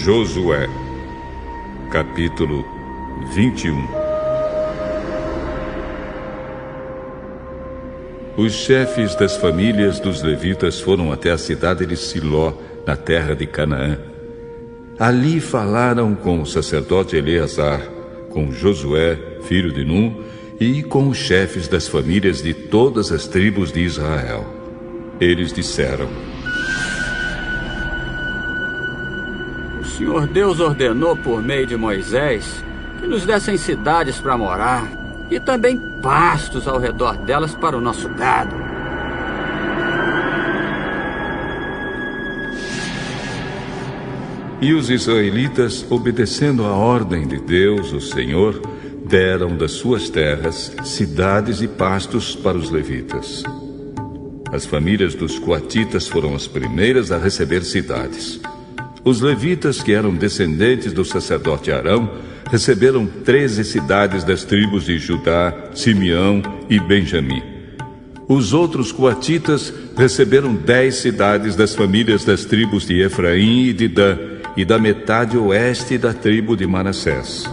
Josué, capítulo 21. Os chefes das famílias dos levitas foram até a cidade de Siló, na terra de Canaã. Ali falaram com o sacerdote Eleazar, com Josué, filho de Num, e com os chefes das famílias de todas as tribos de Israel. Eles disseram: O Senhor Deus ordenou por meio de Moisés que nos dessem cidades para morar e também pastos ao redor delas para o nosso gado. E os israelitas, obedecendo a ordem de Deus, o Senhor, deram das suas terras cidades e pastos para os levitas. As famílias dos coatitas foram as primeiras a receber cidades. Os levitas, que eram descendentes do sacerdote Arão, receberam 13 cidades das tribos de Judá, Simeão e Benjamim. Os outros coatitas receberam 10 cidades das famílias das tribos de Efraim e de Dan, e da metade oeste da tribo de Manassés.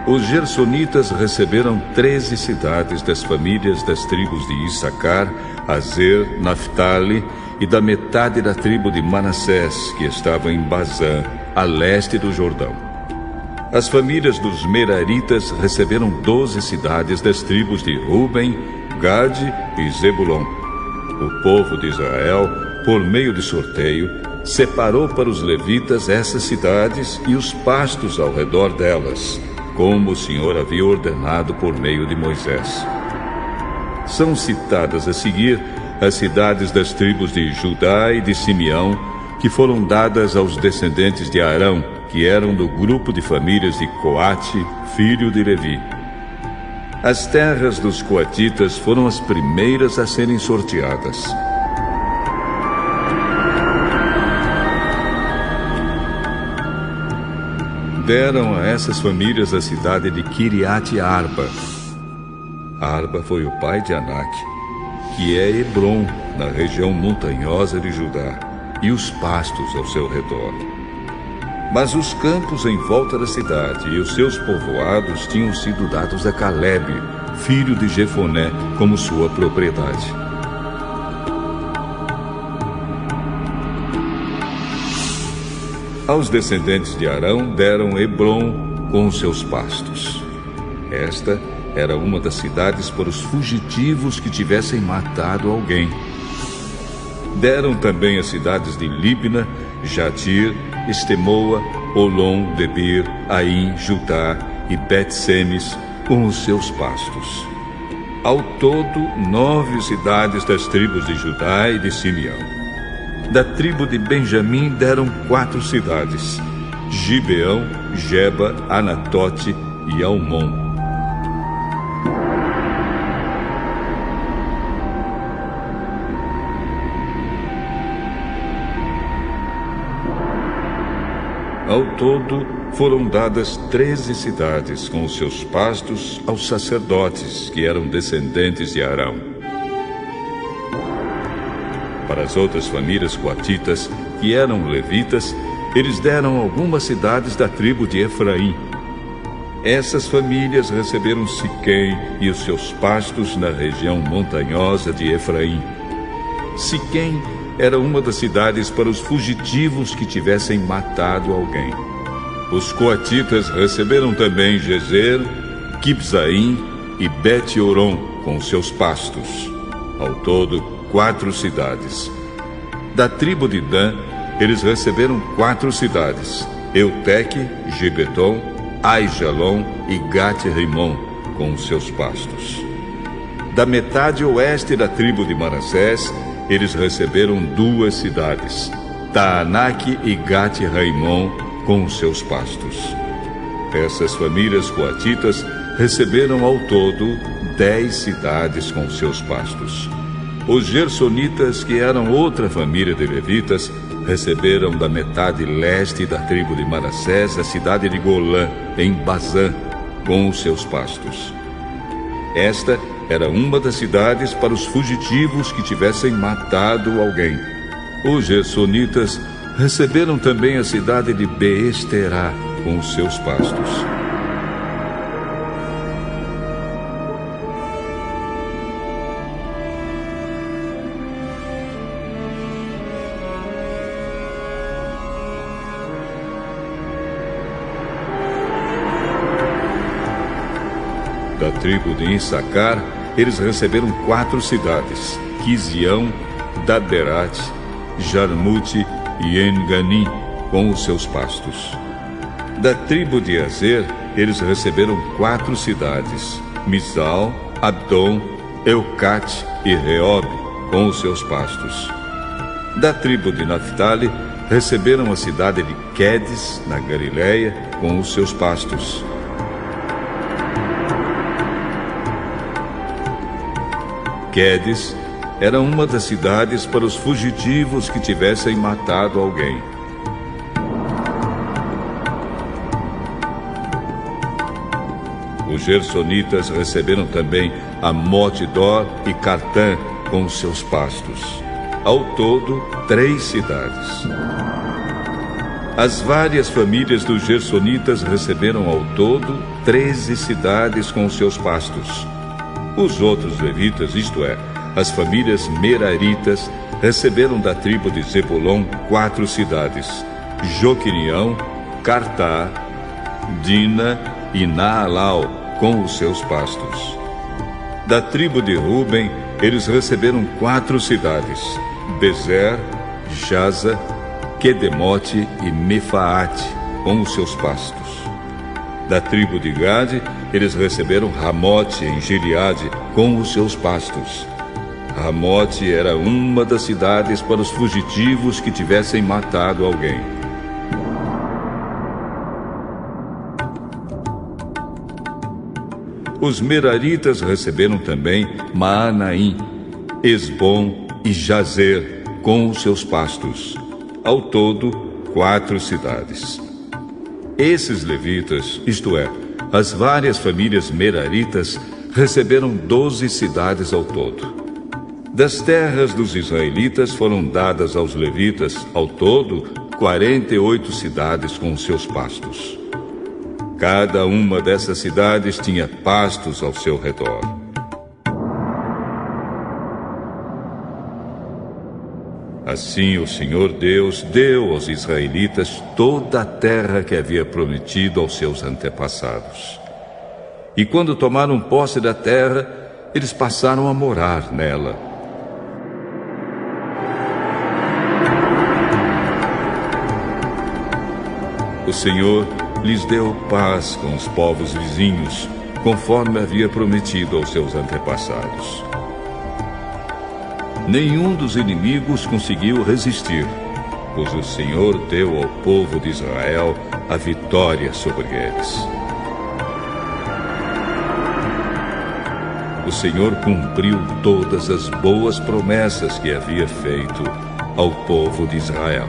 Os gersonitas receberam 13 cidades das famílias das tribos de Issacar, Azer, Naftali e da metade da tribo de Manassés, que estava em Bazã, a leste do Jordão. As famílias dos Meraritas receberam 12 cidades das tribos de Ruben, Gade e Zebulon. O povo de Israel, por meio de sorteio, separou para os levitas essas cidades e os pastos ao redor delas, como o Senhor havia ordenado por meio de Moisés. São citadas a seguir as cidades das tribos de Judá e de Simeão, que foram dadas aos descendentes de Arão, que eram do grupo de famílias de Coate, filho de Levi. As terras dos coatitas foram as primeiras a serem sorteadas. Deram a essas famílias a cidade de Kiriat Arba. Arba foi o pai de Anak, que é Hebron, na região montanhosa de Judá, e os pastos ao seu redor. Mas os campos em volta da cidade e os seus povoados tinham sido dados a Calebe, filho de Jefoné, como sua propriedade. Aos descendentes de Arão deram Hebron com os seus pastos. Esta era uma das cidades para os fugitivos que tivessem matado alguém. Deram também as cidades de Libna, Jatir, Estemoa, Olom, Debir, Aim, Jutá e Bet-Semes com os seus pastos. Ao todo, 9 cidades das tribos de Judá e de Simeão. Da tribo de Benjamim deram 4 cidades: Gibeão, Geba, Anatote e Almon. Ao todo, foram dadas 13 cidades com os seus pastos aos sacerdotes, que eram descendentes de Arão. Para as outras famílias coatitas, que eram levitas, eles deram algumas cidades da tribo de Efraim. Essas famílias receberam Siquém e os seus pastos na região montanhosa de Efraim. Siquém era uma das cidades para os fugitivos que tivessem matado alguém. Os coatitas receberam também Gezer, Kibzaim e Bet-Oron com seus pastos. Ao todo, 4 cidades. Da tribo de Dan, eles receberam 4 cidades: Euteque, Gibeton, Aijalon e Gat-Rimon com os seus pastos. Da metade oeste da tribo de Manassés, eles receberam 2 cidades: Taanak e Gat-Raimon com os seus pastos. Essas famílias coatitas receberam ao todo 10 cidades com os seus pastos. Os gersonitas, que eram outra família de levitas, receberam da metade leste da tribo de Manassés a cidade de Golã, em Bazã, com os seus pastos. Esta era uma das cidades para os fugitivos que tivessem matado alguém. Os gersonitas receberam também a cidade de Beesterá com os seus pastos. Da tribo de Issacar, eles receberam 4 cidades: Quizião, Daberat, Jarmute e En-Ganim, com os seus pastos. Da tribo de Azer, eles receberam 4 cidades: Misal, Abdon, Eucate e Reob, com os seus pastos. Da tribo de Naphtali, receberam a cidade de Quedes, na Galileia, com os seus pastos. Quedes era uma das cidades para os fugitivos que tivessem matado alguém. Os gersonitas receberam também Amote-dor e Cartã com os seus pastos. Ao todo, 3 cidades. As várias famílias dos gersonitas receberam ao todo 13 cidades com os seus pastos. Os outros levitas, isto é, as famílias meraritas, receberam da tribo de Zebulon 4 cidades: Joquinião, Cartá, Dina e Naalau, com os seus pastos. Da tribo de Ruben, eles receberam 4 cidades: Bezer, Jaza, Quedemote e Mefaate, com os seus pastos. Da tribo de Gade, eles receberam Ramote em Gileade, com os seus pastos. Ramote era uma das cidades para os fugitivos que tivessem matado alguém. Os meraritas receberam também Maanaim, Esbom e Jazer, com os seus pastos. Ao todo, 4 cidades. Esses levitas, isto é, as várias famílias meraritas, receberam 12 cidades ao todo. Das terras dos israelitas foram dadas aos levitas, ao todo, 48 cidades com seus pastos. Cada uma dessas cidades tinha pastos ao seu redor. Assim o Senhor Deus deu aos israelitas toda a terra que havia prometido aos seus antepassados. E quando tomaram posse da terra, eles passaram a morar nela. O Senhor lhes deu paz com os povos vizinhos, conforme havia prometido aos seus antepassados. Nenhum dos inimigos conseguiu resistir, pois o Senhor deu ao povo de Israel a vitória sobre eles. O Senhor cumpriu todas as boas promessas que havia feito ao povo de Israel.